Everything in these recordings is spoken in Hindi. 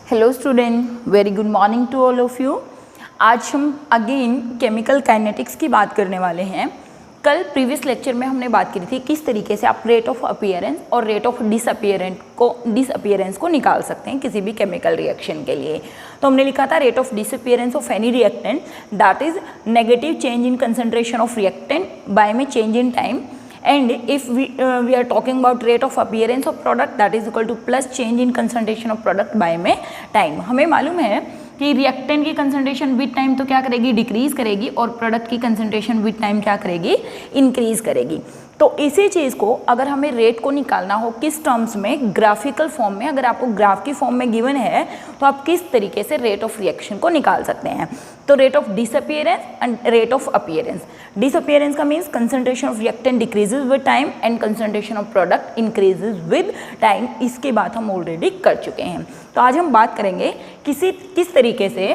Hello student, very good morning to all of you. आज हम अगेन केमिकल काइनेटिक्स की बात करने वाले हैं। कल प्रीवियस लेक्चर में हमने बात की थी किस तरीके से आप रेट ऑफ अपीयरेंस और रेट ऑफ डिसअपीयरेंस को निकाल सकते हैं किसी भी केमिकल रिएक्शन के लिए। तो हमने लिखा था rate of disappearance of any reactant that is negative change in concentration of reactant by में change in time, and if we are talking about rate of appearance of product that is equal to plus change in concentration of product by में टाइम। हमें मालूम है कि रिएक्टेंट की कंसंट्रेशन विद टाइम तो क्या करेगी, डिक्रीज करेगी, और प्रोडक्ट की कंसंट्रेशन विद टाइम क्या करेगी, इंक्रीज करेगी। तो इसी चीज़ को अगर हमें रेट को निकालना हो किस टर्म्स में, ग्राफिकल फॉर्म में, अगर आपको ग्राफ की फॉर्म में गिवन है तो आप किस तरीके से रेट ऑफ रिएक्शन को निकाल सकते हैं। तो rate of disappearance and rate of appearance. Disappearance का means concentration of reactant decreases with time and concentration of product increases with time. इसके बाद हम ऑलरेडी कर चुके हैं। तो आज हम बात करेंगे किस तरीके से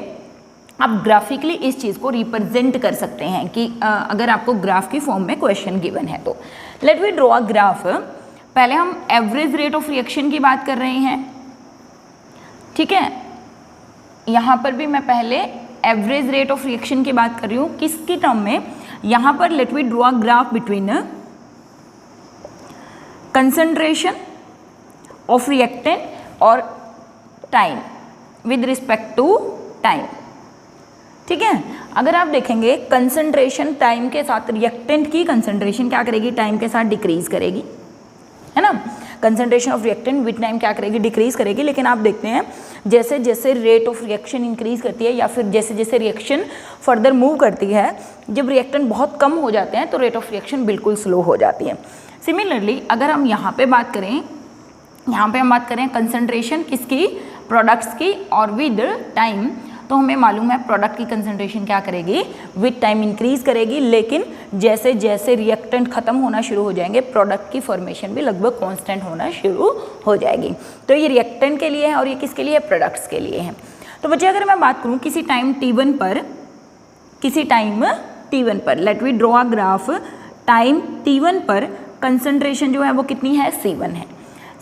आप ग्राफिकली इस चीज़ को रिप्रेजेंट कर सकते हैं कि अगर आपको ग्राफ की फॉर्म में क्वेश्चन गिवन है तो। Let we draw a graph. पहले हम एवरेज रेट ऑफ रिएक्शन की बात कर रहे हैं, ठीक है। यहाँ पर भी मैं पहले एवरेज रेट ऑफ रिएक्शन की बात कर रही हूँ। किसकी टर्म में? यहाँ पर let we draw a graph between concentration of reactant और time with respect to time, ठीक है। अगर आप देखेंगे कंसंट्रेशन टाइम के साथ रिएक्टेंट की कंसंट्रेशन क्या करेगी, टाइम के साथ डिक्रीज करेगी, है ना। Concentration of reactant with time क्या करेगी, डिक्रीज करेगी। लेकिन आप देखते हैं जैसे जैसे रेट ऑफ रिएक्शन इंक्रीज करती है या फिर जैसे जैसे रिएक्शन फर्दर मूव करती है, जब रिएक्टेंट बहुत कम हो जाते हैं तो रेट ऑफ रिएक्शन बिल्कुल स्लो हो जाती है। सिमिलरली अगर हम यहाँ पे बात करें, यहाँ पे हम बात करें कंसंट्रेशन किसकी, प्रोडक्ट्स की, और विद टाइम, तो हमें मालूम है प्रोडक्ट की कंसंट्रेशन क्या करेगी, विद टाइम इंक्रीज करेगी। लेकिन जैसे जैसे रिएक्टेंट खत्म होना शुरू हो जाएंगे प्रोडक्ट की फॉर्मेशन भी लगभग कांस्टेंट होना शुरू हो जाएगी। तो ये रिएक्टेंट के लिए है और ये किसके लिए है, प्रोडक्ट्स के लिए है। तो बच्चे अगर मैं बात करूँ किसी टाइम t1 पर, let we draw a graph. Time t1 पर कंसंट्रेशन जो है वो कितनी है, C1 है।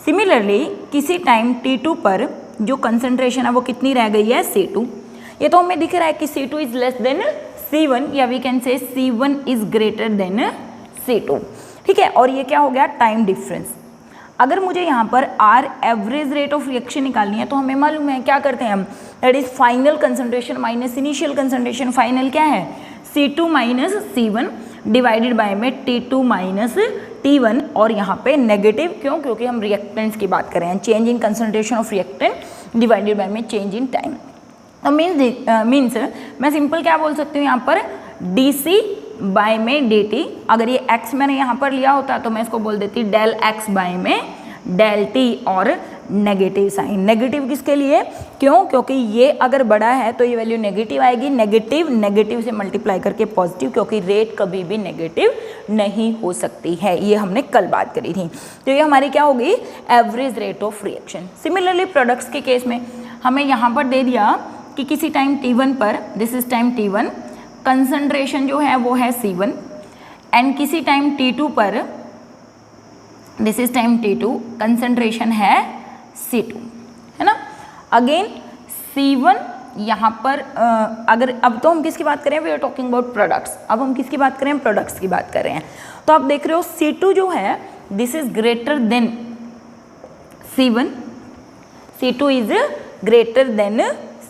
सिमिलरली किसी टाइम t2 पर जो कंसंट्रेशन है वो कितनी रह गई है, C2। ये तो हमें दिख रहा है कि C2 is less than C1 या we can say C1 is greater than C2, ठीक है। और ये क्या हो गया, टाइम डिफरेंस। अगर मुझे यहाँ पर R average rate of reaction निकालनी है तो हमें मालूम है क्या करते हैं हम, that is final concentration minus initial concentration. Final क्या है, C2 minus C1 divided by में T2 माइनस T1, और यहाँ पे नेगेटिव क्यों, क्योंकि हम रिएक्टेंट्स की बात कर रहे हैं। Change in concentration of reactant divided by में चेंज इन टाइम। तो मीन्स मैं सिंपल क्या बोल सकती हूँ यहाँ पर, dc बाय में dt। अगर ये x मैंने यहाँ पर लिया होता तो मैं इसको बोल देती डेल x बाय में डेल t, और नेगेटिव साइन। नेगेटिव किसके लिए, क्यों, क्योंकि ये अगर बड़ा है तो ये वैल्यू नेगेटिव आएगी। नेगेटिव से मल्टीप्लाई करके पॉजिटिव, क्योंकि रेट कभी भी नेगेटिव नहीं हो सकती है। ये हमने कल बात करी थी। तो ये हमारी क्या होगी, average rate of reaction. Similarly products के केस में हमें यहाँ पर दे दिया कि किसी टाइम t1 पर, this is time t1, concentration जो है वो है C1, एंड किसी टाइम t2 पर, this is time t2, concentration है C2, है ना। अगेन C1 यहाँ पर अगर अब तो हम किसकी बात करें, we are talking about products. अब हम किसकी बात करें, प्रोडक्ट्स की बात कर रहे हैं। तो आप देख रहे हो C2 जो है this is greater than C1, C2 is greater than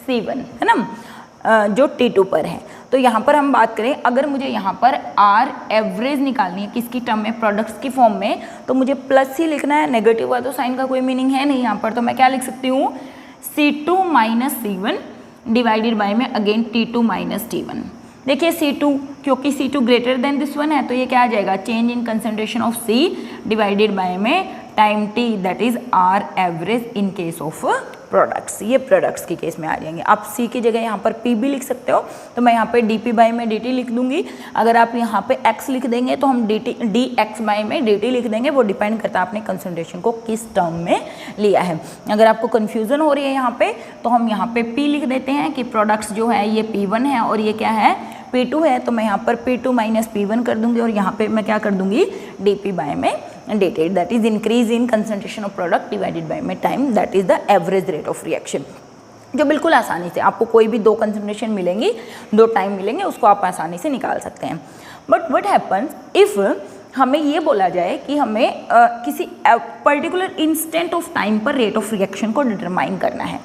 C1, है ना, जो T2 पर है। तो यहाँ पर हम बात करें, अगर मुझे यहाँ पर R एवरेज निकालनी है किसकी टर्म में, प्रोडक्ट्स की फॉर्म में, तो मुझे प्लस ही लिखना है। नेगेटिव हुआ तो साइन का कोई मीनिंग है नहीं यहाँ पर। तो मैं क्या लिख सकती हूँ, C2 minus C1 divided by में अगेन T2 माइनस T1। देखिए C2, क्योंकि C2 greater than this one है तो ये क्या आ जाएगा, change in concentration of C divided by में time T, that is R average in case of products. ये प्रोडक्ट्स के केस में आ जाएंगे। आप C की जगह यहाँ पर P भी लिख सकते हो, तो मैं यहाँ पे dP बाय में dt लिख दूंगी। अगर आप यहाँ पे x लिख देंगे तो हम dx बाय में dt लिख देंगे। वो डिपेंड करता है आपने कंसंट्रेशन को किस टर्म में लिया है। अगर आपको कन्फ्यूजन हो रही है यहाँ पे, तो हम यहाँ पे P लिख देते हैं कि प्रोडक्ट्स जो है ये P1 है और ये क्या है, P2 है। तो मैं यहाँ पर P2 माइनस P1 कर दूंगी, और यहाँ पे मैं क्या कर दूंगी, dP बाय में dt, that is increase in concentration of product divided by my time, that is the average rate of reaction. जो बिल्कुल आसानी से आपको कोई भी 2 कंसंट्रेशन मिलेंगी, 2 टाइम मिलेंगे, उसको आप आसानी से निकाल सकते हैं। बट व्हाट हैपन्स इफ़ हमें ये बोला जाए कि हमें किसी पर्टिकुलर इंस्टेंट ऑफ टाइम पर रेट ऑफ रिएक्शन को डिटरमाइन करना है।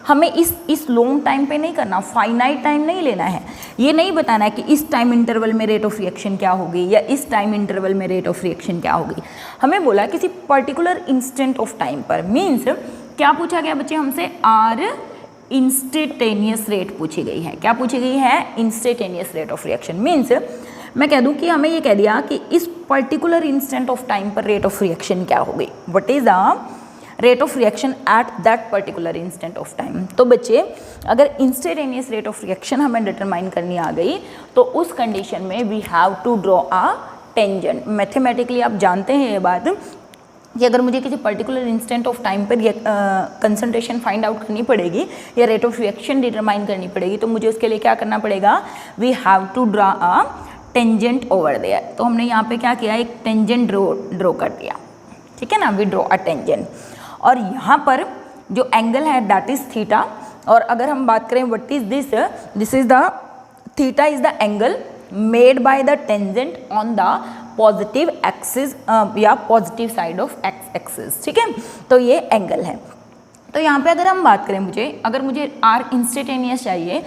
हमें इस लॉन्ग टाइम पे नहीं करना, फाइनाइट टाइम नहीं लेना है, ये नहीं बताना है कि इस टाइम इंटरवल में रेट ऑफ रिएक्शन क्या होगी या इस टाइम इंटरवल में रेट ऑफ रिएक्शन क्या होगी। हमें बोला किसी पर्टिकुलर इंस्टेंट ऑफ टाइम पर, मीन्स क्या पूछा गया बच्चे हमसे, आर इंस्टेंटेनियस रेट पूछी गई है। क्या पूछी गई है? Instantaneous rate of reaction. Means मैं कह दूं कि हमें ये कह दिया कि इस पर्टिकुलर इंस्टेंट ऑफ टाइम पर रेट ऑफ रिएक्शन क्या होगी, what is the rate of reaction at that particular instant of time. तो बच्चे अगर इंस्टेंटेनियस रेट ऑफ रिएक्शन हमें डिटरमाइन करनी आ गई तो उस कंडीशन में we have to draw a tangent. Mathematically आप जानते हैं ये बात कि अगर मुझे किसी पर्टिकुलर इंस्टेंट ऑफ टाइम पर कंसंट्रेशन फाइंड आउट करनी पड़ेगी या रेट ऑफ रिएक्शन डिटरमाइन करनी पड़ेगी तो मुझे उसके लिए क्या करना पड़ेगा, we have to draw a tangent over there. तो हमने यहाँ पे क्या किया, एक टेंजेंट ड्रॉ कर दिया, ठीक है ना, वी ड्रॉ अ टेंजेंट। और यहाँ पर जो एंगल है दैट इज थीटा। और अगर हम बात करें what is this is the theta is the angle made by the tangent on the positive axis या positive side of x axis, ठीक है। तो ये एंगल है। तो यहाँ पे अगर हम बात करें अगर मुझे आर इंस्टेंटेनियस चाहिए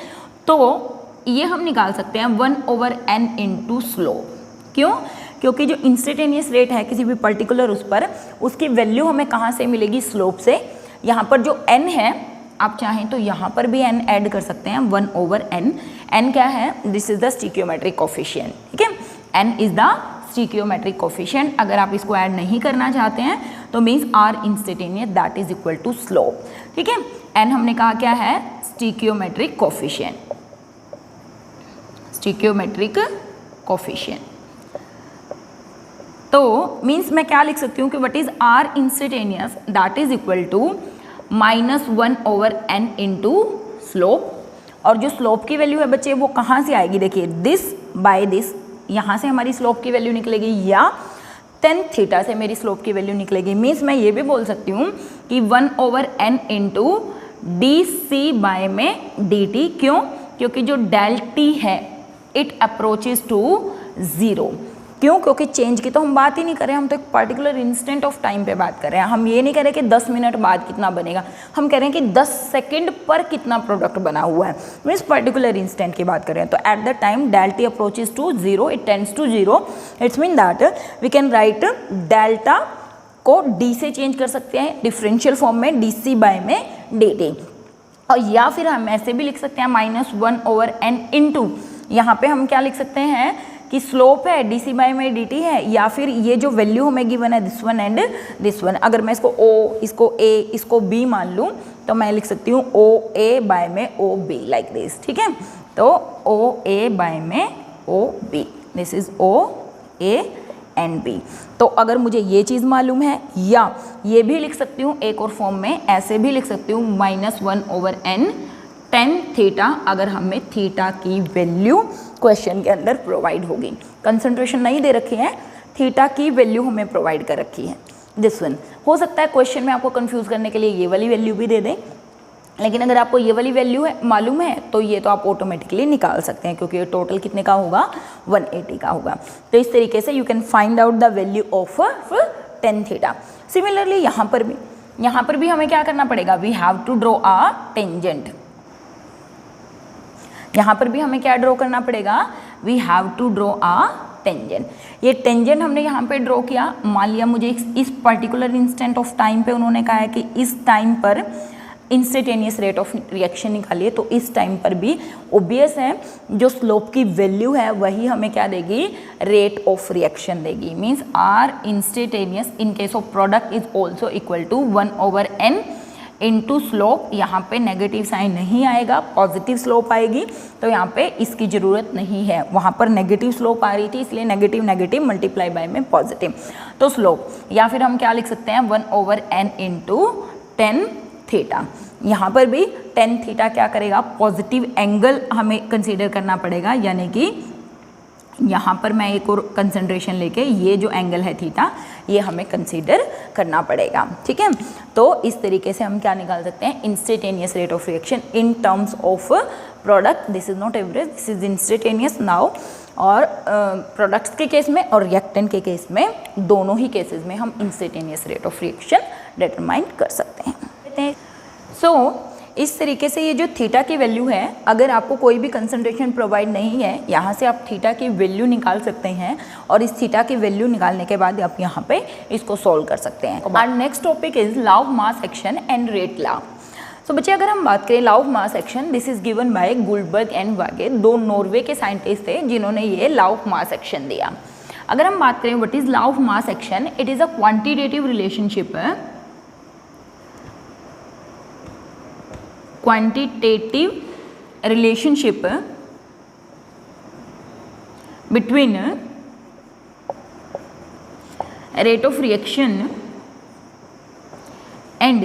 तो ये हम निकाल सकते हैं 1/n इंटू स्लोप। क्यों? क्योंकि जो इंस्टेंटेनियस रेट है किसी भी पर्टिकुलर उस पर, उसकी वैल्यू हमें कहाँ से मिलेगी, स्लोप से। यहाँ पर जो n है, आप चाहें तो यहाँ पर भी n ऐड कर सकते हैं, 1/n। n क्या है? This is the stoichiometric coefficient, ठीक है। n is the stoichiometric coefficient. अगर आप इसको ऐड नहीं करना चाहते हैं तो means are instantaneous that is equal to slope, ठीक है। n हमने कहा क्या है, स्टिकियोमेट्रिक कोफिशिएंट, स्टिकियोमेट्रिक कोफिशिएंट। तो मीन्स मैं क्या लिख सकती हूँ कि what is R instantaneous that is equal to -1/n into slope. और जो स्लोप की वैल्यू है बच्चे वो कहाँ से आएगी, देखिए दिस बाय दिस, यहाँ से हमारी स्लोप की वैल्यू निकलेगी या tan थीटा से मेरी स्लोप की वैल्यू निकलेगी। मीन्स मैं ये भी बोल सकती हूँ कि 1/n इंटू dc में dt। क्यों? क्योंकि जो डेल t है इट अप्रोचेज टू 0। क्यों? क्योंकि चेंज की तो हम बात ही नहीं कर रहे हैं, हम तो एक पर्टिकुलर इंस्टेंट ऑफ टाइम पे बात कर रहे हैं। हम ये नहीं कह रहे कि 10 मिनट बाद कितना बनेगा, हम कह रहे हैं कि 10 सेकंड पर कितना प्रोडक्ट बना हुआ है, मीन्स पर्टिकुलर इंस्टेंट की बात कर रहे हैं। तो at the time delta approaches to 0, it tends to 0, it's mean that we can write delta को d से चेंज कर सकते हैं डिफरेंशियल फॉर्म में, dc बाय में dt। और या फिर हम ऐसे भी लिख सकते हैं -1/n इंटू, यहाँ पे हम क्या लिख सकते हैं कि स्लोप है dc बाय में dt है, या फिर ये जो वैल्यू हमें गिवन है this one and this one, अगर मैं इसको o, इसको a, इसको b मान लूँ तो मैं लिख सकती हूँ OA बाय में OB लाइक दिस, ठीक है। तो OA बाय में OB, this is OA and B। तो अगर मुझे ये चीज़ मालूम है, या ये भी लिख सकती हूँ एक और फॉर्म में, ऐसे भी लिख सकती हूँ -1/n tan थीटा, अगर हमें थीटा की वैल्यू क्वेश्चन के अंदर प्रोवाइड होगी। कंसंट्रेशन नहीं दे रखी है, थीटा की वैल्यू हमें प्रोवाइड कर रखी है, दिस वन। हो सकता है क्वेश्चन में आपको कंफ्यूज करने के लिए ये वाली वैल्यू भी दे दें, लेकिन अगर आपको ये वाली वैल्यू है मालूम है तो ये तो आप ऑटोमेटिकली निकाल सकते हैं, क्योंकि ये टोटल कितने का होगा, 180 का होगा। तो इस तरीके से you can find out the value of tan theta. Similarly यहाँ पर भी हमें क्या करना पड़ेगा, we have to draw a tangent. यहाँ पर भी हमें क्या ड्रॉ करना पड़ेगा, we have to draw a tangent. ये टेंजेंट हमने यहाँ पे ड्रॉ किया, मान लिया मुझे इस पर्टिकुलर इंस्टेंट ऑफ टाइम पे उन्होंने कहा है कि इस टाइम पर इंस्टेंटेनियस रेट ऑफ रिएक्शन निकालिए, तो इस टाइम पर भी ऑब्वियस है जो स्लोप की वैल्यू है वही हमें क्या देगी, रेट ऑफ रिएक्शन देगी। Means are instantaneous in case of product is also equal to 1/n into slope. यहाँ पे नेगेटिव साइन नहीं आएगा, पॉजिटिव स्लोप आएगी, तो यहाँ पे इसकी ज़रूरत नहीं है। वहाँ पर नेगेटिव स्लोप आ रही थी, इसलिए नेगेटिव नेगेटिव मल्टीप्लाई बाय में पॉजिटिव, तो स्लोप। या फिर हम क्या लिख सकते हैं, 1/n इंटू tan थीटा। यहाँ पर भी tan थीटा क्या करेगा, पॉजिटिव एंगल हमें कंसीडर करना पड़ेगा, यानी कि यहाँ पर मैं एक और कंसंट्रेशन लेके ये जो एंगल है थीटा, ये हमें कंसीडर करना पड़ेगा, ठीक है। तो इस तरीके से हम क्या निकाल सकते हैं, instantaneous rate of reaction in terms of product, this is not average, this is instantaneous now. और प्रोडक्ट्स के केस में और रिएक्टेंट के केस में, दोनों ही केसेस में हम instantaneous rate of reaction determine कर सकते हैं। सो इस तरीके से ये जो थीटा की वैल्यू है, अगर आपको कोई भी कंसंट्रेशन प्रोवाइड नहीं है, यहाँ से आप थीटा की वैल्यू निकाल सकते हैं और इस थीटा की वैल्यू निकालने के बाद आप यहाँ पे इसको सॉल्व कर सकते हैं। और next topic is law of mass action and rate law. So बच्चे अगर हम बात करें law of mass action, this is given by Guldberg and Waage, दो नॉर्वे के साइंटिस्ट थे जिन्होंने ये लॉ ऑफ मास एक्शन दिया। अगर हम बात करें what is law of mass action, it is a quantitative relationship, quantitative relationship between rate of reaction and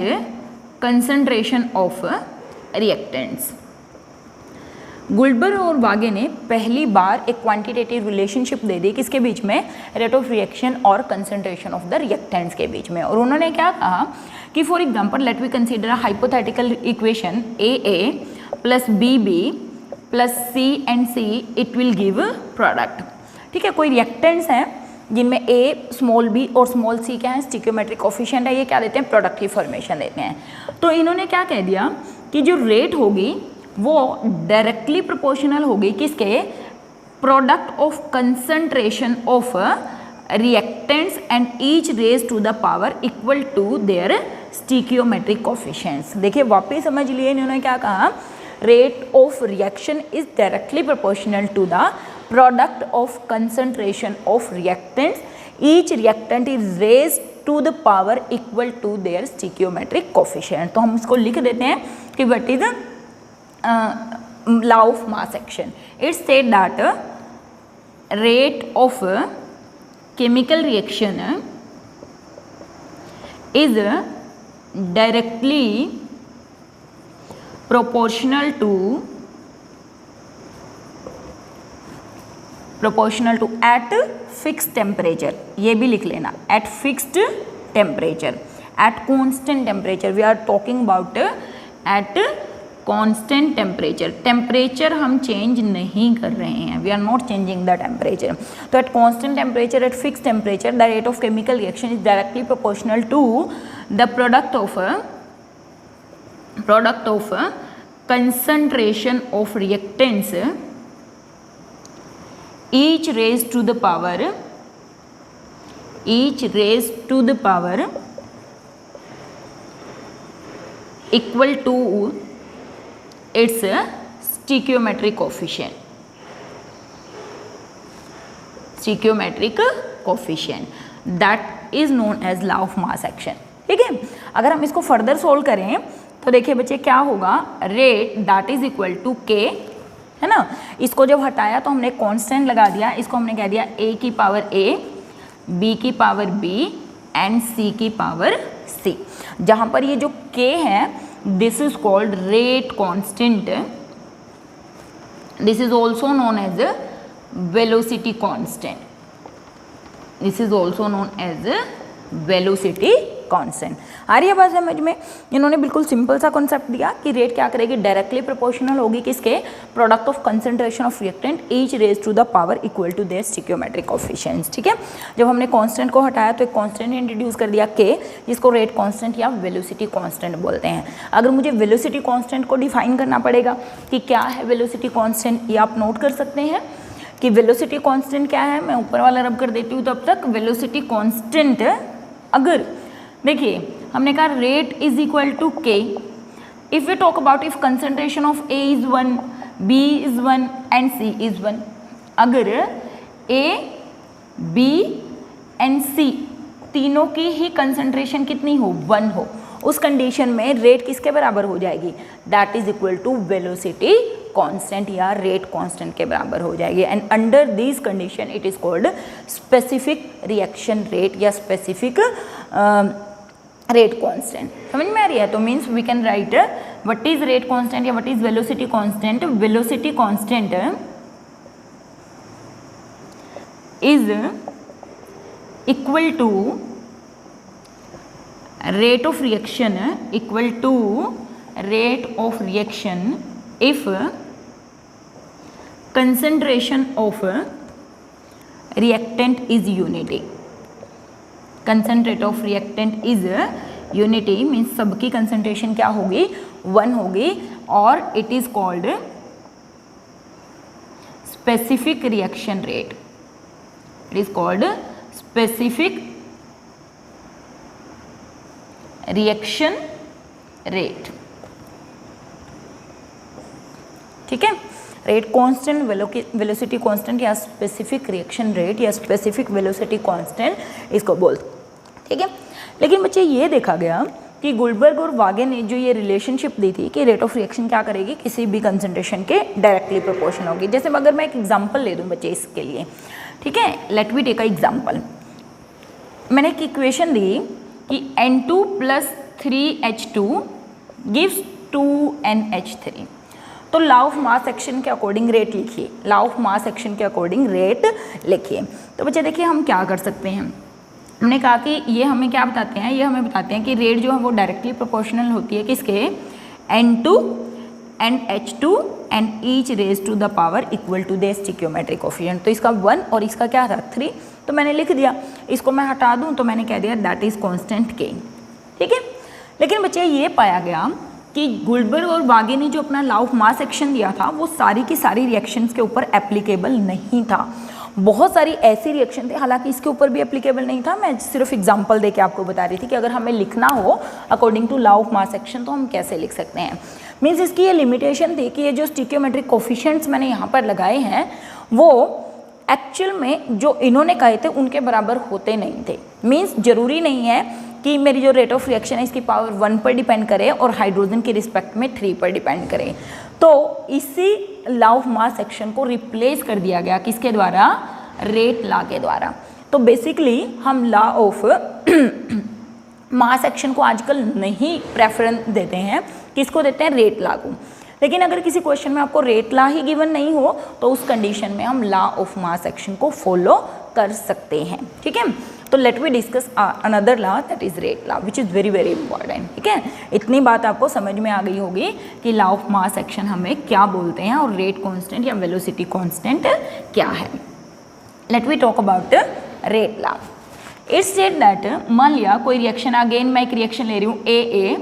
concentration of reactants। गुल्डबर्ग और वागे ने पहली बार एक क्वांटिटेटिव रिलेशनशिप दे दी किसके बीच में, रेट ऑफ रिएक्शन और कंसंट्रेशन ऑफ द रिएक्टेंट्स के बीच में। और उन्होंने क्या कहा कि for example let we consider a hypothetical equation AA plus BB plus C and C, it will give product, ठीक है। कोई रिएक्टेंट्स हैं जिनमें A स्मॉल b और स्मॉल c क्या है, स्टिकियोमेट्रिक कोफिशिएंट है, ये क्या देते हैं, प्रोडक्ट की फॉर्मेशन देते हैं। तो इन्होंने क्या कह दिया कि जो रेट होगी वो डायरेक्टली प्रोपोर्शनल होगी किसके, product of concentration of reactants and each raise to the power equal to their stoichiometric coefficients. देखिए वापस समझ लिए इन्होंने क्या कहा, rate of reaction is directly proportional to the product of concentration of reactants, each reactant is raise to the power equal to their stoichiometric coefficient. तो हम इसको लिख देते हैं कि what is law of mass action. It said that rate of chemical reaction is directly proportional to at fixed temperature, ये भी लिख लेना, at fixed temperature, at constant temperature, we are talking about at constant temperature, temperature हम चेंज नहीं कर रहे हैं, we are not changing the temperature. तो at constant temperature, at fix temperature, the rate of chemical reaction is directly proportional to the product of concentration of reactants each raise to the power equal to its stoichiometric coefficient, that is known as law of mass action, ठीक है। अगर हम इसको फर्दर सोल्व करें तो देखिए बच्चे क्या होगा, rate that is equal to K, है ना। इसको जब हटाया तो हमने कांस्टेंट लगा दिया, इसको हमने कह दिया a की पावर a, b की पावर b एंड c की पावर c। जहाँ पर ये जो k है this is called rate constant, this is also known as velocity constant, this is also known as velocity constant। आ रही है बात समझ में। इन्होंने बिल्कुल सिंपल सा कॉन्सेप्ट दिया कि रेट क्या करेगी, डायरेक्टली प्रोपोर्शनल होगी किसके, product of concentration of reactant each raise to the power equal to their stoichiometric coefficients, ठीक है। जब हमने कांस्टेंट को हटाया तो एक कांस्टेंट इंट्रोड्यूस कर दिया के, जिसको रेट कांस्टेंट या वेलोसिटी कांस्टेंट बोलते हैं। अगर मुझे वेलोसिटी कांस्टेंट को डिफाइन करना पड़ेगा कि क्या है वेलोसिटी कांस्टेंट, ये आप नोट कर सकते हैं कि वेलोसिटी कांस्टेंट क्या है। मैं ऊपर वाला रब कर देती हूँ तब तक। वेलोसिटी कांस्टेंट, अगर देखिए हमने कहा rate is equal to K, if you talk about if concentration of A is 1, B is 1 and C is 1, अगर ए, बी एंड सी तीनों की ही कंसंट्रेशन कितनी हो, 1 हो, उस कंडीशन में रेट किसके बराबर हो जाएगी, that is equal to velocity constant या रेट कांस्टेंट के बराबर हो जाएगी। And under this condition it is called specific reaction rate या स्पेसिफिक रेट कांस्टेंट। समझ में आ रही है। तो means we can write what is rate constant या what is velocity constant. Velocity constant is equal to rate of reaction equal to rate of reaction if concentration of reactant is unity. Concentrate of reactant is unity means सबकी concentration क्या होगी 1 होगी और it is called specific reaction rate. It is called specific reaction rate. ठीक है, रेट कांस्टेंट, वेलोसिटी कांस्टेंट या स्पेसिफिक रिएक्शन रेट या स्पेसिफिक वेलोसिटी कांस्टेंट इसको बोलते, ठीक है। लेकिन बच्चे ये देखा गया कि गुलबर्ग और वागे ने जो ये रिलेशनशिप दी थी कि रेट ऑफ रिएक्शन क्या करेगी, किसी भी कंसंट्रेशन के डायरेक्टली प्रोपोर्शनल होगी। जैसे अगर मैं एक एग्जांपल ले दूं बच्चे इसके लिए, ठीक है, let me take a example. मैंने एक इक्वेशन दी कि N2 + 3H2 गिव्स 2NH3। तो लॉ ऑफ मास एक्शन के अकॉर्डिंग रेट लिखिए, लॉ ऑफ मास एक्शन के अकॉर्डिंग रेट लिखिए। तो बच्चे देखिए हम क्या कर सकते हैं, हमने कहा कि ये हमें क्या बताते हैं, ये हमें बताते हैं कि रेट जो है वो डायरेक्टली प्रोपोर्शनल होती है किसके, N2 and H2 and each raised to the power equal to the stoichiometric coefficient। तो इसका 1 और इसका क्या था 3, तो मैंने लिख दिया। इसको मैं हटा दूं तो मैंने कह दिया दैट इज कांस्टेंट K, ठीक है। लेकिन बच्चे ये पाया गया कि गुलबर्ग और वागे ने जो अपना लॉ ऑफ मास एक्शन दिया था वो सारी की सारी रिएक्शंस के ऊपर एप्लीकेबल नहीं था। बहुत सारी ऐसी रिएक्शन थे, हालांकि इसके ऊपर भी एप्लीकेबल नहीं था। मैं सिर्फ एग्जांपल देके आपको बता रही थी कि अगर हमें लिखना हो according to law of mass action तो हम कैसे लिख सकते हैं। मीन्स इसकी ये लिमिटेशन थी कि ये जो स्टिकियोमेट्रिक कोफिशिएंट्स मैंने यहाँ पर लगाए हैं वो एक्चुअल में जो इन्होंने कहे थे उनके बराबर होते नहीं थे। मीन्स जरूरी नहीं है कि मेरी जो रेट ऑफ रिएक्शन है इसकी पावर 1 पर डिपेंड करे और हाइड्रोजन की रिस्पेक्ट में 3 पर डिपेंड करे। तो इसी लॉ ऑफ मास एक्शन को रिप्लेस कर दिया गया किसके द्वारा, रेट लॉ के द्वारा। तो बेसिकली हम लॉ ऑफ मास एक्शन को आजकल नहीं प्रेफरेंस देते हैं, किसको देते हैं, रेट लॉ को। लेकिन अगर किसी क्वेश्चन में आपको रेट लॉ ही गिवन नहीं हो तो उस कंडीशन में हम लॉ ऑफ मास एक्शन को फॉलो कर सकते हैं, ठीक है। तो let we discuss another law that is rate law which is very very important, ठीक है। इतनी बात आपको समझ में आ गई होगी कि लॉ ऑफ मास एक्शन हमें क्या बोलते हैं और रेट कांस्टेंट या वेलोसिटी कांस्टेंट क्या है। Let we talk about rate law. It's said that, मान लिया कोई रिएक्शन, अगेन मैं एक रिएक्शन ले रही हूँ AA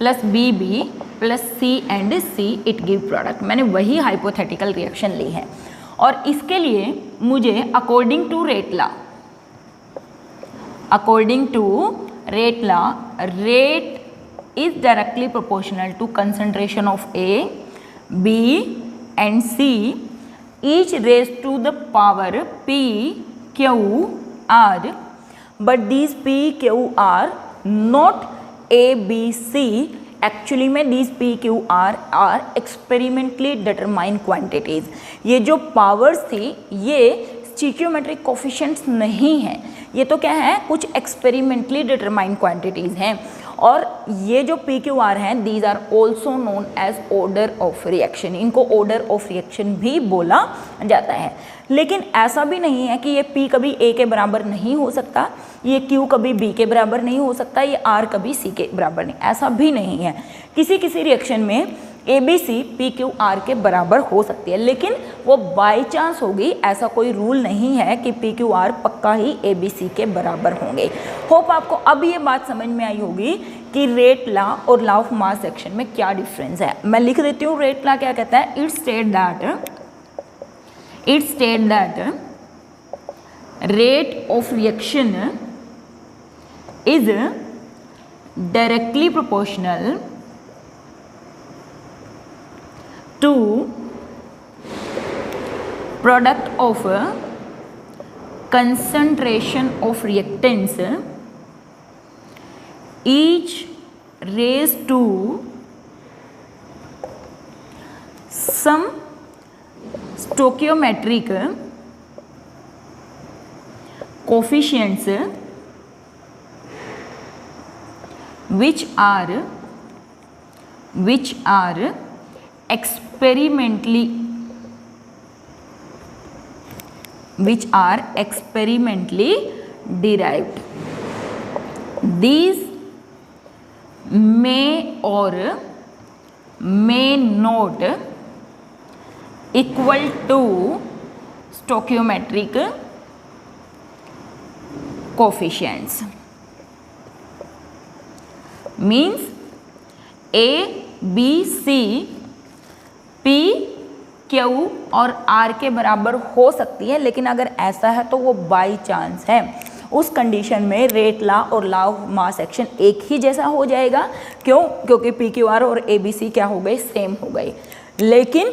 + BB + C and C, it give product. मैंने वही हाइपोथेटिकल रिएक्शन ली है और इसके लिए मुझे according to rate law, according to rate law, rate is directly proportional to concentration of A, B and C each raised to the power P, Q, R, but these P, Q, R not A, B, C। Actually में these P, Q, R are experimentally determined quantities। ये जो पावर्स थी ये स्टिकियोमेट्रिक कोफिशिएंट्स नहीं हैं, ये तो क्या है, कुछ एक्सपेरिमेंटली डिटरमाइंड क्वांटिटीज़ हैं। और ये जो पी क्यू आर हैं these are also known as order of reaction, इनको ऑर्डर ऑफ रिएक्शन भी बोला जाता है। लेकिन ऐसा भी नहीं है कि ये पी कभी ए के बराबर नहीं हो सकता, ये क्यू कभी बी के बराबर नहीं हो सकता, ये आर कभी सी के बराबर नहीं, ऐसा भी नहीं है। किसी किसी रिएक्शन में A B C P Q R के बराबर हो सकती है, लेकिन वो बाय चांस होगी, ऐसा कोई रूल नहीं है कि पी क्यू आर पक्का ही ए बी सी के बराबर होंगे। होप आपको अब ये बात समझ में आई होगी कि रेट लॉ और लॉ ऑफ मास एक्शन में क्या डिफरेंस है। मैं लिख देती हूँ रेट लॉ क्या कहता है। It state that rate of reaction is directly proportional to product of concentration of reactants each raised to some stoichiometric coefficients which are experimentally derived. These may or may not equal to stoichiometric coefficients. Means A, B, C, P, Q और R के बराबर हो सकती है, लेकिन अगर ऐसा है तो वो बाई चांस है। उस कंडीशन में रेट लॉ और लॉ ऑफ मास एक्शन एक ही जैसा हो जाएगा। क्यों? क्योंकि पी क्यू आर और ए बी सी क्या हो गए? सेम हो गए। लेकिन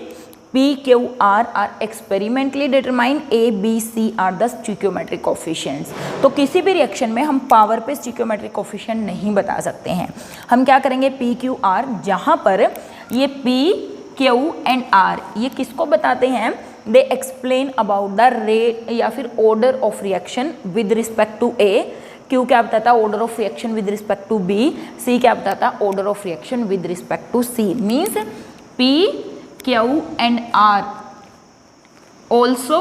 P Q R experimentally determine, A B C are the stoichiometric coefficients. तो किसी भी रिएक्शन में हम पावर पे स्टोइकियोमेट्रिक कोफिशिएंट नहीं बता सकते हैं। हम क्या करेंगे? पी क्यू आर, जहाँ पर ये पी क्यू एंड आर ये किसको बताते हैं? They explain about the rate या फिर order of reaction with respect to A. Q क्या बताता? Order of reaction with respect to B. C क्या बताता? Order of reaction with respect to C. Means P Q and R also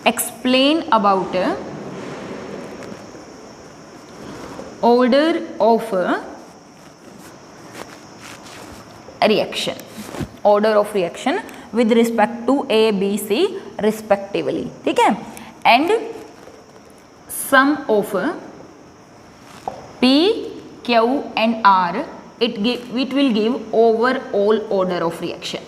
explain about order of reaction, order of reaction with respect to A B C respectively. ठीक है। And sum of P Q and R it will give overall order of reaction.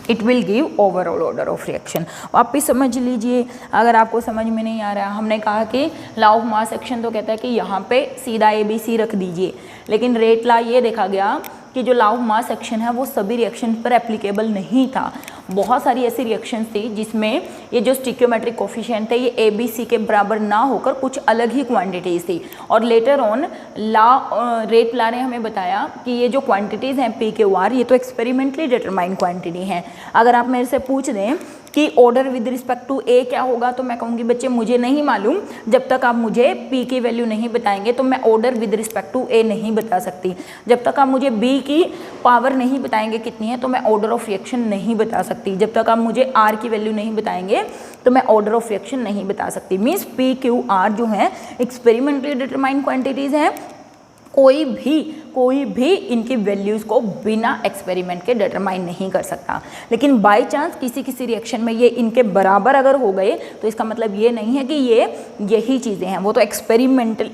It will give overall order of reaction. वापिस समझ लीजिए, अगर आपको समझ में नहीं आ रहा, हमने कहा कि लॉ ऑफ मास एक्शन तो कहता है कि यहाँ पे सीधा ए बी सी रख दीजिए, लेकिन रेट लॉ ये देखा गया कि जो लॉ ऑफ मास एक्शन है वो सभी रिएक्शन पर एप्लीकेबल नहीं था। बहुत सारी ऐसी रिएक्शंस थी जिसमें ये जो स्टोइकियोमेट्रिक कोफिशिएंट है ये ए बी सी के बराबर ना होकर कुछ अलग ही क्वांटिटीज़ थी। और लेटर ऑन रेट लॉ ने हमें बताया कि ये जो क्वांटिटीज़ हैं पी क्यू आर ये तो एक्सपेरिमेंटली डिटरमाइंड क्वांटिटी हैं। अगर आप मेरे से पूछ दें कि ऑर्डर विद रिस्पेक्ट टू ए क्या होगा, तो मैं कहूँगी बच्चे मुझे नहीं मालूम, जब तक आप मुझे पी की वैल्यू नहीं बताएंगे तो मैं ऑर्डर विद रिस्पेक्ट टू ए नहीं बता सकती। जब तक आप मुझे बी की पावर नहीं बताएंगे कितनी है तो मैं ऑर्डर ऑफ रिएक्शन नहीं बता सकती। जब तक आप मुझे आर की वैल्यू नहीं बताएंगे तो मैं ऑर्डर ऑफ रिएक्शन नहीं बता सकती। मीन्स पी क्यू आर जो है एक्सपेरिमेंटली डिटरमाइंड क्वांटिटीज़ हैं। कोई भी इनकी वैल्यूज़ को बिना एक्सपेरिमेंट के डिटरमाइन नहीं कर सकता। लेकिन बाय चांस किसी रिएक्शन में ये इनके बराबर अगर हो गए तो इसका मतलब ये नहीं है कि ये यही चीज़ें हैं, वो तो एक्सपेरिमेंटल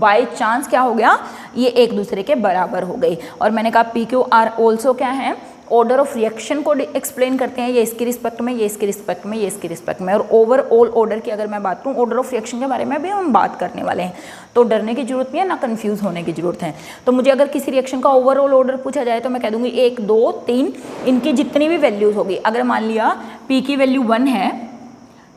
बाय चांस क्या हो गया, ये एक दूसरे के बराबर हो गई। और मैंने कहा पी क्यू आर ऑल्सो क्या है? ऑर्डर ऑफ रिएक्शन को एक्सप्लेन करते हैं, ये इसके रिस्पेक्ट में, ये इसके रिस्पेक्ट में, ये इसके रिस्पेक्ट में। और ओवरऑल ऑर्डर की अगर मैं बात करूँ, ऑर्डर ऑफ रिएक्शन के बारे में भी हम बात करने वाले हैं, तो डरने की जरूरत नहीं है, ना कंफ्यूज होने की जरूरत है। तो मुझे अगर किसी रिएक्शन का ओवरऑल ऑर्डर पूछा जाए तो मैं कह दूंगी 1 2 3 इनकी जितनी भी वैल्यूज होगी। अगर मान लिया पी की वैल्यू 1 है,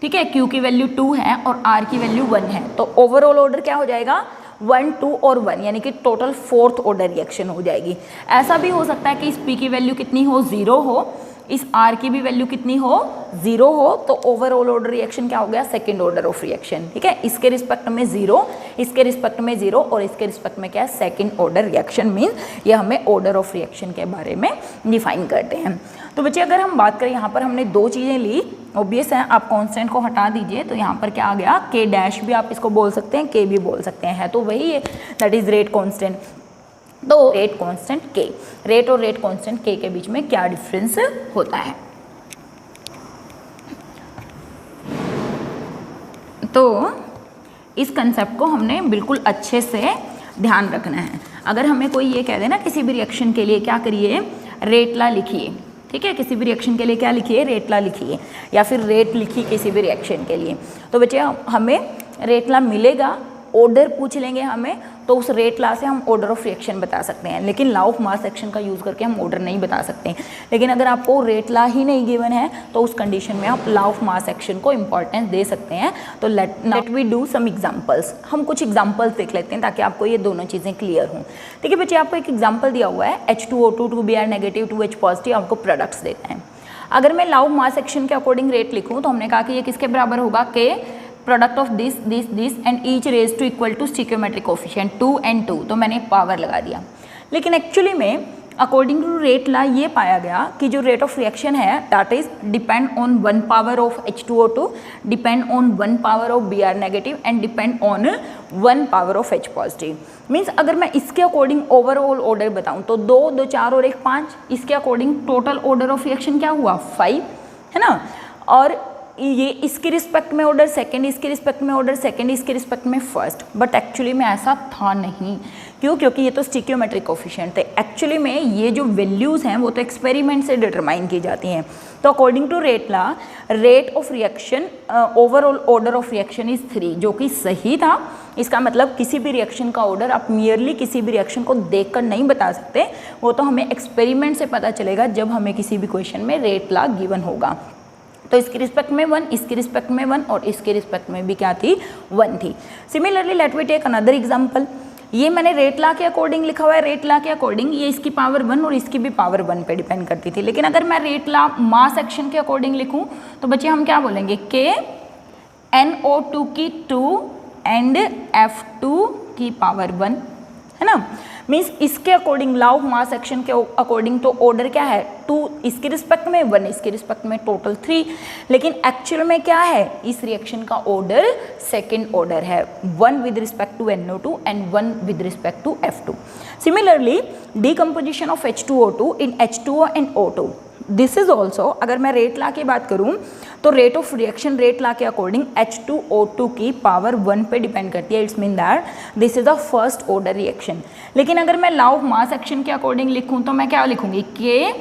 ठीक है, क्यू की वैल्यू 2 है और आर की वैल्यू 1 है, तो ओवरऑल ऑर्डर क्या हो जाएगा? 1 2 और 1, यानी कि टोटल 4th ऑर्डर रिएक्शन हो जाएगी। ऐसा भी हो सकता है कि इस पी की वैल्यू कितनी हो? 0 हो, इस आर की भी वैल्यू कितनी हो? 0 हो, तो ओवरऑल ऑर्डर रिएक्शन क्या हो गया? 2nd order of reaction. ठीक है, इसके रिस्पेक्ट में 0, इसके रिस्पेक्ट में 0 और इसके रिस्पेक्ट में क्या है? 2nd order reaction. मीन ये हमें ऑर्डर ऑफ रिएक्शन के बारे में डिफाइन करते हैं। तो बच्चे अगर हम बात करें, यहाँ पर हमने 2 चीज़ें ली, ऑब्वियस है, आप कांस्टेंट को हटा दीजिए तो यहाँ पर क्या आ गया? के डैश भी आप इसको बोल सकते हैं, के भी बोल सकते हैं, तो वही है, दैट इज रेट कांस्टेंट। तो रेट कांस्टेंट के, रेट और रेट कांस्टेंट के बीच में क्या डिफरेंस होता है? तो इस कंसेप्ट को हमने बिल्कुल अच्छे से ध्यान रखना है। अगर हमें कोई ये कह दे ना किसी भी रिएक्शन के लिए क्या करिए? रेट लॉ लिखिए। ठीक है, किसी भी रिएक्शन के लिए क्या लिखिए? रेट लॉ लिखिए, या फिर रेट लिखिए किसी भी रिएक्शन के लिए। तो बच्चे हमें रेट लॉ मिलेगा, ऑर्डर पूछ लेंगे हमें, तो उस रेट लॉ से हम ऑर्डर ऑफ रिएक्शन बता सकते हैं, लेकिन लॉ ऑफ मास एक्शन का यूज़ करके हम ऑर्डर नहीं बता सकते। लेकिन अगर आपको रेट लॉ ही नहीं गिवन है तो उस कंडीशन में आप लॉ ऑफ मास एक्शन को इंपॉर्टेंस दे सकते हैं। तो let we do some examples. हम कुछ एग्जांपल्स देख लेते हैं ताकि आपको ये दोनों चीज़ें क्लियर हों। ठीक है बच्चे, आपको एक एग्जाम्पल दिया हुआ है, H2O2 2Br negative 2H positive, आपको प्रोडक्ट्स देते हैं। अगर मैं लॉ ऑफ मास एक्शन के अकॉर्डिंग रेट लिखूँ तो हमने कहा कि ये किसके बराबर होगा? K product of this and each raise to equal to stoichiometric coefficient 2 and 2, तो मैंने पावर लगा दिया। लेकिन एक्चुअली में अकॉर्डिंग टू रेट लॉ ये पाया गया कि जो रेट ऑफ रिएक्शन है that is depend on 1 power of H2O2, depend on 1 power of Br negative and depend on 1 power of H positive. Means अगर मैं इसके अकॉर्डिंग ओवरऑल ऑर्डर बताऊं तो 2, 2, 4 और 1, 5। इसके according total order of reaction क्या हुआ 5, है ना। और ये इसके रिस्पेक्ट में ऑर्डर सेकंड, इसके रिस्पेक्ट में ऑर्डर सेकंड, इसके रिस्पेक्ट में फर्स्ट। बट एक्चुअली में ऐसा था नहीं। क्यों? क्योंकि ये तो स्टिक्योमेट्रिक कोफिशिएंट थे। एक्चुअली में ये जो वैल्यूज़ हैं वो तो एक्सपेरिमेंट से डिटरमाइन की जाती हैं। तो according to rate law rate of reaction overall order of reaction is 3, जो कि सही था। इसका मतलब किसी भी रिएक्शन का ऑर्डर आप मियरली किसी भी रिएक्शन को देखकर नहीं बता सकते, वो तो हमें एक्सपेरिमेंट से पता चलेगा जब हमें किसी भी क्वेश्चन में रेट लॉ गिवन होगा। तो इसके रिस्पेक्ट में 1, इसके रिस्पेक्ट में 1 और इसके रिस्पेक्ट में भी क्या थी 1 थी। Similarly let we take another example. ये मैंने रेट लॉ के अकॉर्डिंग लिखा हुआ है। रेट लॉ के अकॉर्डिंग ये इसकी पावर 1 और इसकी भी पावर 1 पे डिपेंड करती थी। लेकिन अगर मैं रेट लॉ मास एक्शन के अकॉर्डिंग लिखूं तो बच्चे हम क्या बोलेंगे K NO2 की 2 एंड F2 की पावर 1, है ना। मीन्स इसके according law of mass action के अकॉर्डिंग तो ऑर्डर क्या है 2 इसके रिस्पेक्ट में, 1 इसके रिस्पेक्ट में, टोटल 3। लेकिन एक्चुअल में क्या है इस रिएक्शन का ऑर्डर सेकंड ऑर्डर है, 1 with respect to NO2 and 1 with respect to F2। Similarly decomposition of H2O2 in H2O and O2, this is also, अगर मैं रेट लॉ की बात करूं तो rate of reaction rate law के अकॉर्डिंग H2O2 की पावर 1 पे डिपेंड करती है। It's mean that this is the first order reaction. लेकिन अगर मैं लॉ ऑफ मास एक्शन के अकॉर्डिंग लिखूं तो मैं क्या लिखूंगी K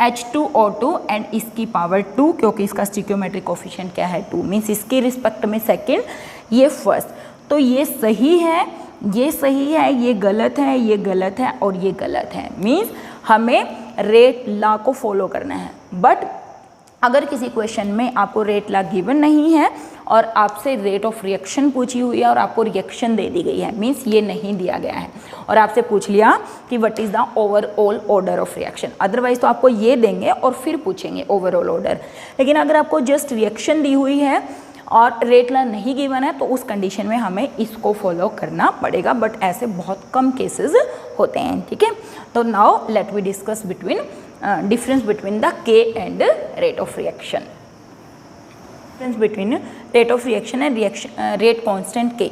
H2O2 एंड इसकी पावर 2, क्योंकि इसका स्टिक्योमेट्रिक कोफिशिएंट क्या है 2, मीन्स इसके रिस्पेक्ट में सेकेंड, ये फर्स्ट। तो ये सही है, ये सही है, ये गलत है, ये गलत है और ये गलत है। मीन्स हमें रेट लॉ को फॉलो करना है। बट अगर किसी क्वेश्चन में आपको रेट लॉ गिवन नहीं है और आपसे रेट ऑफ रिएक्शन पूछी हुई है और आपको रिएक्शन दे दी गई है, मीन्स ये नहीं दिया गया है, और आपसे पूछ लिया कि what is the overall order of reaction, otherwise तो आपको ये देंगे और फिर पूछेंगे ओवरऑल ऑर्डर। लेकिन अगर आपको जस्ट रिएक्शन दी हुई है और रेट लॉ नहीं गिवन है तो उस कंडीशन में हमें इसको फॉलो करना पड़ेगा। बट ऐसे बहुत कम केसेस होते हैं, ठीक है। तो now let we discuss between difference between the K and rate of reaction. Difference between rate of reaction and rate constant K।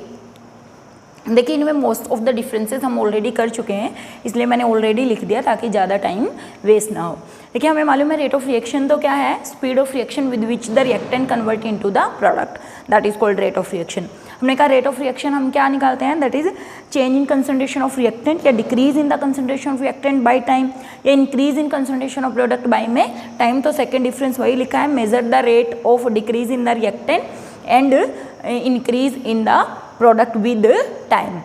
देखिए इनमें मोस्ट ऑफ द डिफरेंसेस हम ऑलरेडी कर चुके हैं, इसलिए मैंने ऑलरेडी लिख दिया ताकि ज़्यादा टाइम वेस्ट ना हो। देखिए हमें मालूम है रेट ऑफ रिएक्शन तो क्या है, speed of reaction with which the reactant convert into the product, that is called rate of reaction. हमने कहा रेट ऑफ रिएक्शन हम क्या निकालते हैं, that is change in concentration of reactant या decrease in the concentration of reactant by time या increase in concentration of product by में टाइम। तो सेकेंड डिफरेंस वही लिखा है, measure the rate of decrease in the reactant and increase in the product with time.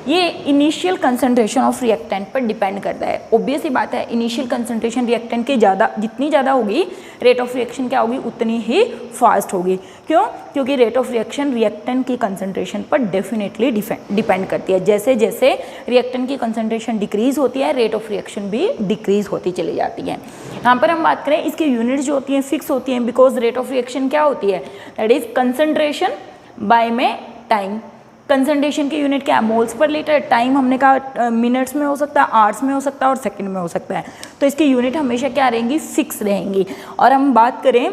ये इनिशियल कंसंट्रेशन ऑफ रिएक्टेंट पर डिपेंड करता है। ऑब्वियस ही बात है, इनिशियल कंसंट्रेशन रिएक्टेंट की जितनी ज़्यादा होगी रेट ऑफ रिएक्शन क्या होगी उतनी ही फास्ट होगी। क्यों? क्योंकि रेट ऑफ रिएक्शन रिएक्टेंट की कंसंट्रेशन पर डेफिनेटली डिपेंड करती है। जैसे जैसे रिएक्टेंट की कंसंट्रेशन डिक्रीज होती है रेट ऑफ रिएक्शन भी डिक्रीज होती चली जाती है। यहाँ पर हम बात करें इसकी यूनिट जो होती हैं फिक्स होती हैं, बिकॉज रेट ऑफ रिएक्शन क्या होती है, दैट इज कंसंट्रेशन बाय में टाइम। कंसंट्रेशन की यूनिट क्या है, मोल्स पर लीटर। टाइम हमने कहा मिनट्स में हो सकता है, आवर्स में हो सकता है और सेकंड में हो सकता है। तो इसकी यूनिट हमेशा क्या रहेंगी, फिक्स रहेंगी। और हम बात करें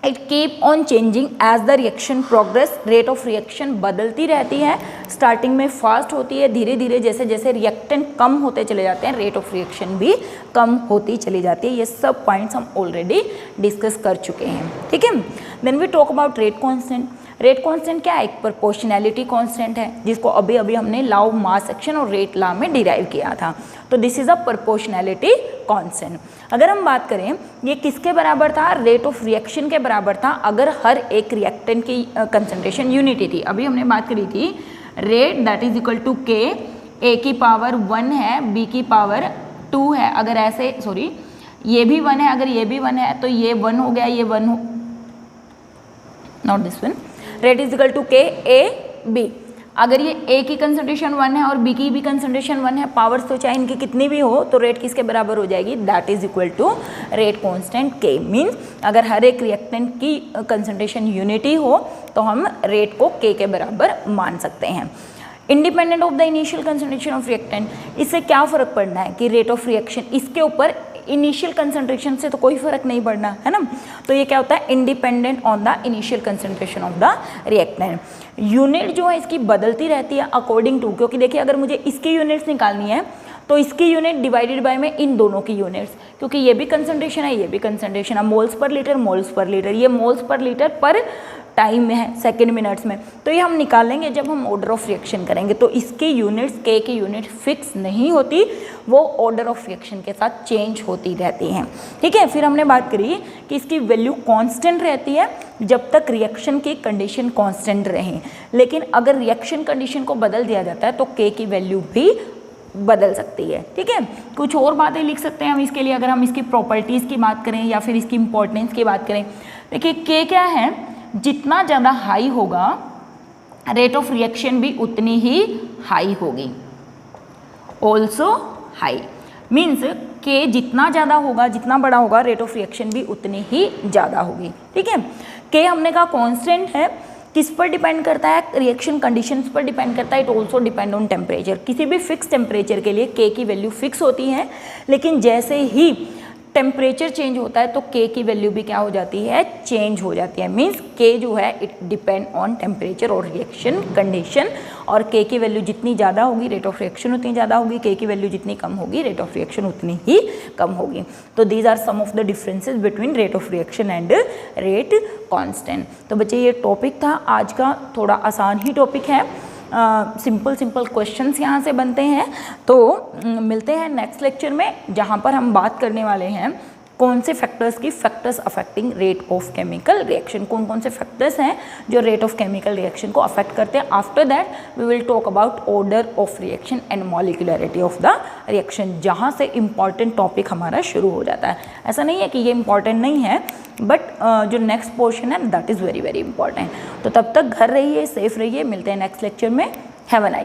it keep on changing as the reaction progress, rate of reaction बदलती रहती है। स्टार्टिंग में फास्ट होती है, धीरे धीरे जैसे जैसे रिएक्टेंट कम होते चले जाते हैं रेट ऑफ रिएक्शन भी कम होती चली जाती है। ये सब पॉइंट्स हम ऑलरेडी डिस्कस कर चुके हैं, ठीक है। Then we talk about rate constant. Rate constant क्या है, एक प्रोपोर्शनैलिटी कांस्टेंट है जिसको अभी अभी हमने लॉ ऑफ मास एक्शन और रेट लॉ में डिराइव किया था। तो this is a proportionality constant. अगर हम बात करें ये किसके बराबर था, रेट ऑफ रिएक्शन के बराबर था अगर हर एक रिएक्टेंट की कंसंट्रेशन यूनिटी थी। अभी हमने बात करी थी rate that is equal to K, A की पावर 1 है, B की पावर 2 है। अगर ऐसे सॉरी ये भी 1 है, अगर ये भी 1 है तो ये 1 हो गया, ये 1 हो, not this one. Rate is equal to K A B। अगर ये A की कंसंट्रेशन 1 है और B की भी कंसंट्रेशन 1 है, पावर्स तो चाहे इनकी कितनी भी हो तो रेट किसके बराबर हो जाएगी, that is equal to rate constant K। Means अगर हर एक रिएक्टेंट की कंसंट्रेशन यूनिटी हो तो हम रेट को K के बराबर मान सकते हैं। Independent of the initial concentration of reactant, इससे क्या फ़र्क पड़ना है कि रेट ऑफ रिएक्शन, इसके ऊपर इनिशियल कंसंट्रेशन से तो कोई फ़र्क नहीं पड़ना है ना। तो ये क्या होता है, independent on the initial concentration of the reactant. Unit जो है इसकी बदलती रहती है अकॉर्डिंग टू, क्योंकि देखिए अगर मुझे इसकी यूनिट्स निकालनी है तो इसकी यूनिट डिवाइडेड बाय में इन दोनों की यूनिट्स, क्योंकि ये भी कंसंट्रेशन है, ये भी कंसंट्रेशन है, moles per litre moles per litre, ये मोल्स पर लीटर पर टाइम में है, सेकेंड मिनट्स में। तो ये हम निकालेंगे जब हम ऑर्डर ऑफ रिएक्शन करेंगे। तो इसकी यूनिट्स, के की यूनिट फिक्स नहीं होती, वो ऑर्डर ऑफ रिएक्शन के साथ चेंज होती रहती हैं। ठीक है, फिर हमने बात करी कि इसकी वैल्यू कांस्टेंट रहती है जब तक रिएक्शन की कंडीशन कांस्टेंट रहे, लेकिन अगर रिएक्शन कंडीशन को बदल दिया जाता है तो के की वैल्यू भी बदल सकती है। ठीक है, कुछ और बातें लिख सकते हैं हम इसके लिए, अगर हम इसकी प्रॉपर्टीज़ की बात करें या फिर इसकी इंपॉर्टेंस की बात करें। देखिए के क्या है, जितना ज़्यादा हाई होगा रेट ऑफ रिएक्शन भी उतनी ही हाई होगी, ऑल्सो हाई मीन्स के जितना ज़्यादा होगा, जितना बड़ा होगा, रेट ऑफ रिएक्शन भी उतनी ही ज़्यादा होगी। ठीक है, के हमने कहा कांस्टेंट है, किस पर डिपेंड करता है, रिएक्शन कंडीशंस पर डिपेंड करता है। It also depend on temperature, किसी भी फिक्स टेम्परेचर के लिए के की वैल्यू फिक्स होती है, लेकिन जैसे ही टेम्परेचर चेंज होता है तो के की वैल्यू भी क्या हो जाती है, चेंज हो जाती है। मीन्स के जो है इट डिपेंड ऑन टेम्परेचर और रिएक्शन कंडीशन, और के की वैल्यू जितनी ज़्यादा होगी रेट ऑफ रिएक्शन उतनी ज़्यादा होगी, के की वैल्यू जितनी कम होगी रेट ऑफ रिएक्शन उतनी ही कम होगी। तो these are some of the differences between rate of reaction and rate constant. तो बच्चे ये टॉपिक था आज का, थोड़ा आसान ही टॉपिक है, सिंपल क्वेश्चंस यहाँ से बनते हैं। तो मिलते हैं नेक्स्ट लेक्चर में, जहाँ पर हम बात करने वाले हैं कौन से फैक्टर्स की, factors affecting rate of chemical reaction, कौन कौन से फैक्टर्स हैं जो रेट ऑफ केमिकल रिएक्शन को अफेक्ट करते हैं। After that we will talk about order of reaction and molecularity of the reaction, जहाँ से इम्पॉर्टेंट टॉपिक हमारा शुरू हो जाता है। ऐसा नहीं है कि ये इम्पॉर्टेंट नहीं है, बट जो नेक्स्ट पोर्शन है that is very very important. तो तब तक घर रहिए, सेफ रहिए, मिलते हैं नेक्स्ट लेक्चर में। Have a nice